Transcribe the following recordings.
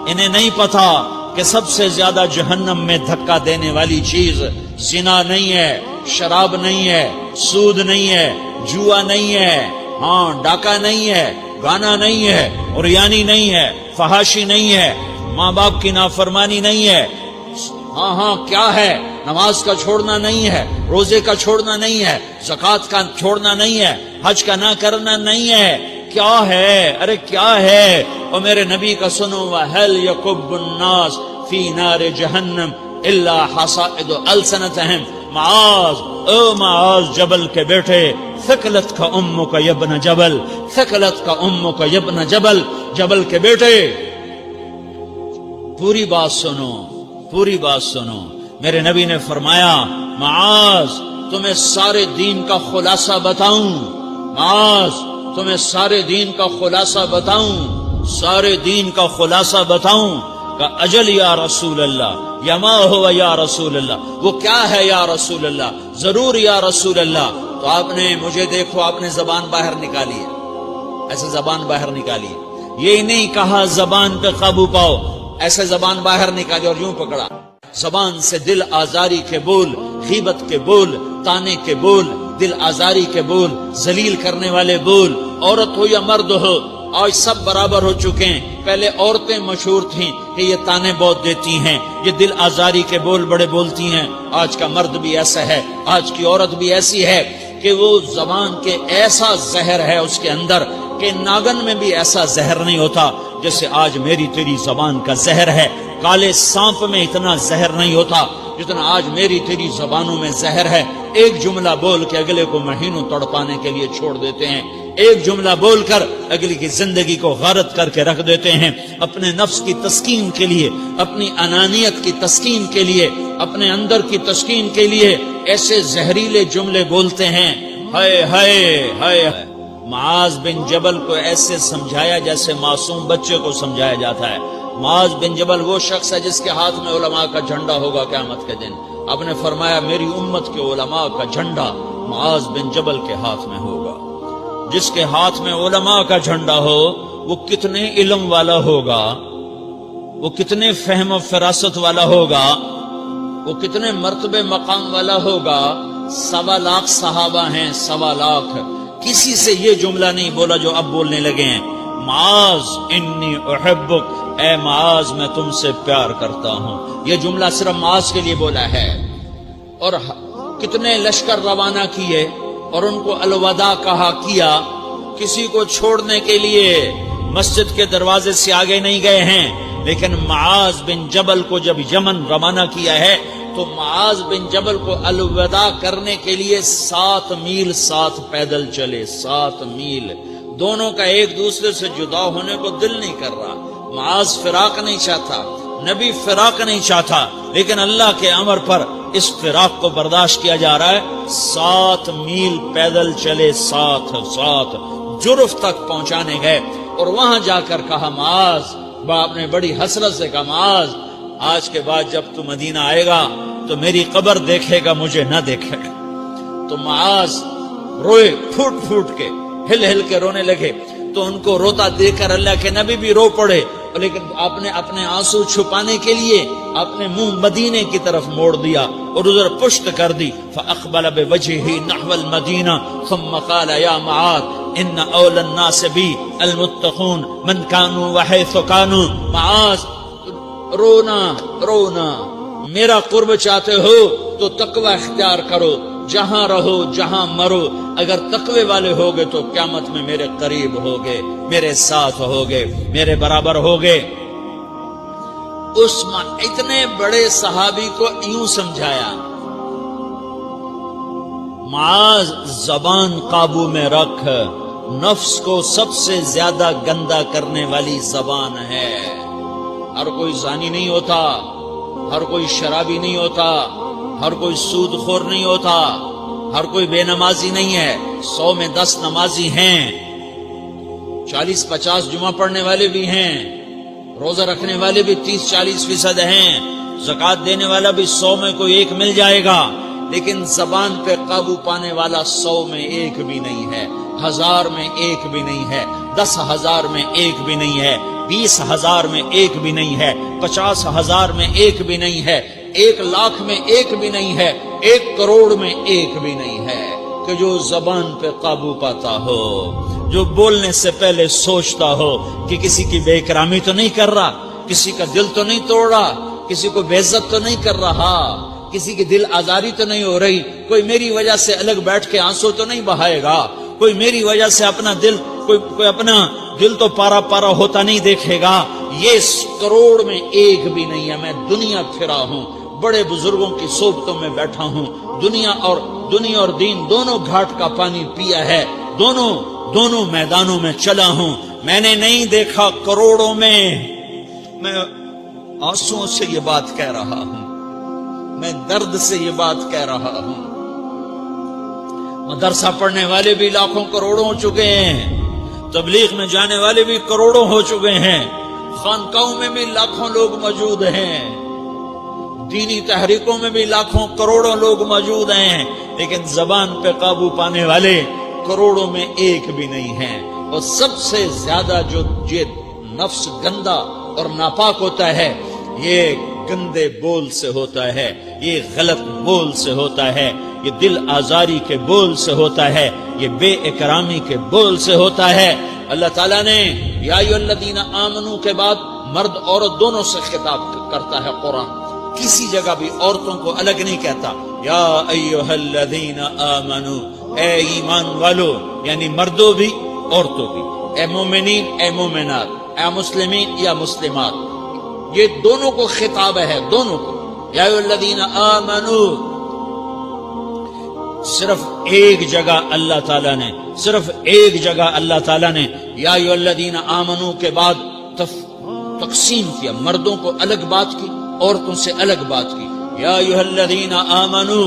انہیں نہیں پتا کہ سب سے زیادہ جہنم میں دھکا دینے والی چیز زنا نہیں ہے، شراب نہیں ہے، سود نہیں ہے، جوا نہیں ہے، ہاں ڈاکہ نہیں ہے، گانا نہیں ہے، عریانی نہیں ہے، فحاشی نہیں ہے، ماں باپ کی نافرمانی نہیں ہے، ہاں کیا ہے، نماز کا چھوڑنا نہیں ہے، روزے کا چھوڑنا نہیں ہے، زکوٰۃ کا چھوڑنا نہیں ہے، حج کا نہ کرنا نہیں ہے، کیا ہے؟ ارے کیا ہے؟ اور میرے نبی کا سنو، وَهَلْ يَكُبُّ النَّاسِ فِي نَارِ جَهَنَّمَ إِلَّا حَصَائِدُ أَلْسِنَتِهِمْ۔ معاذ، او معاذ جبل کے بیٹے، ثقلت کا امک یا ابن جبل، ثقلت کا امک یا ابن جبل، جبل کے بیٹے پوری بات سنو، پوری بات سنو۔ میرے نبی نے فرمایا، معاذ تمہیں سارے دین کا خلاصہ بتاؤں، معاذ تمہیں سارے دین کا خلاصہ بتاؤں، سارے دین کا خلاصہ بتاؤں؟ کہ اجل یا رسول اللہ، یا ما ہوا یا رسول اللہ، وہ کیا ہے یا رسول اللہ؟ ضرور یا رسول اللہ۔ تو آپ نے مجھے دیکھو، آپ نے زبان باہر نکالی ہے، ایسے زبان باہر نکالی ہے، یہ نہیں کہا زبان پہ قابو پاؤ، ایسے زبان باہر نکالی اور یوں پکڑا۔ زبان سے دل آزاری کے بول، غیبت کے بول، تانے کے بول، دل آزاری کے بول، ذلیل کرنے والے بول، عورت ہو یا مرد ہو، آج سب برابر ہو چکے ہیں۔ پہلے عورتیں مشہور تھیں کہ یہ تانے بہت دیتی ہیں، یہ دل آزاری کے بول بڑے بولتی ہیں۔ آج کا مرد بھی ایسا ہے، آج کی عورت بھی ایسی ہے کہ وہ زبان کے ایسا زہر ہے اس کے اندر کہ ناگن میں بھی ایسا زہر نہیں ہوتا جیسے آج میری تیری زبان کا زہر ہے۔ کالے سانپ میں اتنا زہر نہیں ہوتا جتنا آج میری تیری زبانوں میں زہر ہے۔ ایک جملہ بول کے اگلے کو مہینوں تڑپانے کے لیے چھوڑ دیتے ہیں، ایک جملہ بول کر اگلی کی زندگی کو غارت کر کے رکھ دیتے ہیں، اپنے نفس کی تسکین کے لیے، اپنی انانیت کی تسکین کے لیے، اپنے اندر کی تسکین کے لیے ایسے زہریلے جملے بولتے ہیں۔ ہائے ہائے ہائے۔ معاذ بن جبل کو ایسے سمجھایا جیسے معصوم بچے کو سمجھایا جاتا ہے۔ معاذ بن جبل وہ شخص ہے جس کے ہاتھ میں علماء کا جھنڈا ہوگا قیامت کے دن۔ آپ نے فرمایا میری امت کے علماء کا جھنڈا معاذ بن جبل کے ہاتھ میں ہوگا۔ جس کے ہاتھ میں علماء کا جھنڈا ہو وہ کتنے علم والا ہوگا، وہ کتنے فہم و فراست والا ہوگا، وہ کتنے مرتبے مقام والا ہوگا۔ 1.25 لاکھ صحابہ ہیں، 1.25 لاکھ، کسی سے یہ جملہ نہیں بولا جو اب بولنے لگے ہیں، معاذ انی احبک، اے معاذ میں تم سے پیار کرتا ہوں۔ یہ جملہ صرف معاذ کے لیے بولا ہے۔ اور کتنے لشکر روانہ کیے اور ان کو الوداع کہا کیا، کسی کو چھوڑنے کے لیے مسجد کے دروازے سے آگے نہیں گئے ہیں، لیکن معاذ بن جبل کو جب یمن روانہ کیا ہے تو معاذ بن جبل کو الوداع کرنے کے لیے 7 میل 7 پیدل چلے، 7 میل۔ دونوں کا ایک دوسرے سے جدا ہونے کو دل نہیں کر رہا۔ معاذ فراق نہیں چاہتا، نبی فراق نہیں چاہتا، لیکن اللہ کے امر پر اس فراق کو برداشت کیا جا رہا ہے۔ 7 میل پیدل چلے، 7 جرف تک پہنچانے گئے اور وہاں جا کر کہا معاذ، باپ نے بڑی حسرت سے کہا معاذ آج کے بعد جب تو مدینہ آئے گا تو میری قبر دیکھے گا، مجھے نہ دیکھے گا۔ تو معاذ روئے، پھوٹ پھوٹ کے، ہل ہل کے رونے لگے۔ تو ان کو روتا دیکھ کر اللہ کے نبی بھی رو پڑے، لیکن آپ نے اپنے آنسو چھپانے کے لیے اپنے منہ مدینے کی طرف موڑ دیا اور ادھر پشت کر دی۔ فاقبل بوجهه نحو المدینہ ثم قال یا معاذ ان اول الناس بی المتقون من كانوا وحيث كانوا۔ معاذ رونا رونا، میرا قرب چاہتے ہو تو تقوی اختیار کرو، جہاں رہو جہاں مرو، اگر تقوی والے ہوگے تو قیامت میں میرے قریب ہوگے، میرے ساتھ ہوگے، میرے برابر ہوگے۔ اس اتنے بڑے صحابی کو یوں سمجھایا، معاذ زبان قابو میں رکھ، نفس کو سب سے زیادہ گندا کرنے والی زبان ہے۔ ہر کوئی زانی نہیں ہوتا، ہر کوئی شرابی نہیں ہوتا، ہر کوئی سود خور نہیں ہوتا، ہر کوئی بے نمازی نہیں ہے۔ 100 میں 10 نمازی ہیں، 40-50 جمعہ پڑھنے والے بھی ہیں، روزہ رکھنے والے بھی 30-40% ہیں، زکوٰۃ دینے والا بھی 100 میں کوئی ایک مل جائے گا، لیکن زبان پہ قابو پانے والا 100 میں ایک بھی نہیں ہے، 1000 میں ایک بھی نہیں ہے، 10,000 میں ایک بھی نہیں ہے۔ 20,000 میں ایک بھی نہیں ہے، 50,000 میں ایک بھی نہیں ہے، 1,00,000 میں ایک بھی نہیں ہے، 1 کروڑ میں ایک بھی نہیں ہے کہ جو زبان پہ قابو پاتا ہو، جو بولنے سے پہلے سوچتا ہو کہ کسی کی بے اکرامی تو نہیں کر رہا، کسی کا دل تو نہیں توڑ رہا، کسی کو بے عزت تو نہیں کر رہا، کسی کی دل آزاری تو نہیں ہو رہی، کوئی میری وجہ سے الگ بیٹھ کے آنسو تو نہیں بہائے گا، کوئی میری وجہ سے اپنا دل کوئی اپنا دل تو پارا پارا ہوتا نہیں دیکھے گا۔ یہ 1 کروڑ میں ایک بھی نہیں ہے۔ میں دنیا پھرا ہوں، بڑے بزرگوں کی صحبتوں میں بیٹھا ہوں، دنیا اور دین دونوں گھاٹ کا پانی پیا ہے، دونوں میدانوں میں چلا ہوں، میں نے نہیں دیکھا کروڑوں میں۔ میں آنسوؤں سے یہ بات کہہ رہا ہوں، میں درد سے یہ بات کہہ رہا ہوں۔ مدرسہ پڑھنے والے بھی لاکھوں کروڑوں ہو چکے ہیں، تبلیغ میں جانے والے بھی کروڑوں ہو چکے ہیں، خانقاہوں میں بھی لاکھوں لوگ موجود ہیں، دینی تحریکوں میں بھی لاکھوں کروڑوں لوگ موجود ہیں، لیکن زبان پہ قابو پانے والے کروڑوں میں ایک بھی نہیں ہیں۔ اور سب سے زیادہ جو یہ نفس گندا اور ناپاک ہوتا ہے، یہ گندے بول سے ہوتا ہے، یہ غلط بول سے ہوتا ہے، یہ دل آزاری کے بول سے ہوتا ہے، یہ بے اکرامی کے بول سے ہوتا ہے۔ اللہ تعالیٰ نے یا ایھا الذین آمنو کے بعد مرد عورت دونوں سے خطاب کرتا ہے قرآن، کسی جگہ بھی عورتوں کو الگ نہیں کہتا۔ یا ایھا الذین آمنو، اے ایمان والو، یعنی مردوں بھی عورتوں بھی، اے مومنین اے مومنات، اے مسلمین یا مسلمات، یہ دونوں کو خطاب ہے، دونوں کو۔ یا ایھا الذین آمنو، صرف ایک جگہ اللہ تعالیٰ نے یا ایھا الذین آمنو کے بعد تقسیم کیا، مردوں کو الگ بات کی، عورتوں سے الگ بات کی۔ یا ایھا الذین آمنو،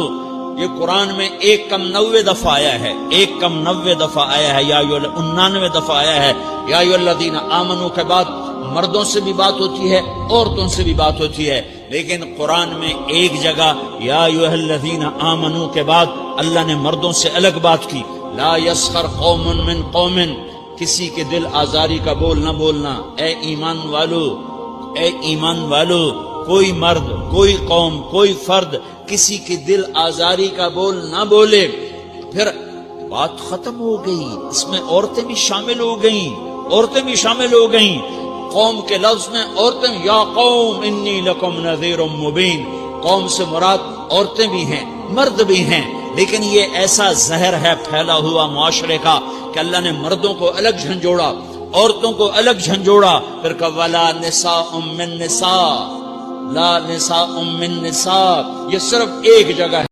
یہ قرآن میں 1 دفعہ آیا ہے، 1 دفعہ آیا ہے، یا 99 دفعہ آیا ہے۔ یا ایھا الذین آمنو کے بعد مردوں سے بھی بات ہوتی ہے، عورتوں سے بھی بات ہوتی ہے، لیکن قرآن میں ایک جگہ یا ایھا الذین آمنو کے بعد اللہ نے مردوں سے الگ بات کی۔ لا یسخر قوم من قوم، کسی کے دل آزاری کا بول نہ بولنا۔ اے ایمان والو، کوئی مرد، کوئی قوم، کوئی فرد کسی کی دل آزاری کا بول نہ بولے۔ پھر بات ختم ہو گئی، اس میں عورتیں بھی شامل ہو گئیں، قوم کے لفظ میں عورتیں، یا قوم انی لکم نذیر مبین، قوم سے مراد عورتیں بھی ہیں، مرد بھی ہیں، لیکن یہ ایسا زہر ہے پھیلا ہوا معاشرے کا کہ اللہ نے مردوں کو الگ جھنجھوڑا، عورتوں کو الگ جھنجھوڑا، پھر کہ ولا نساء من نساء، لا نساء من نساء، یہ صرف ایک جگہ ہے۔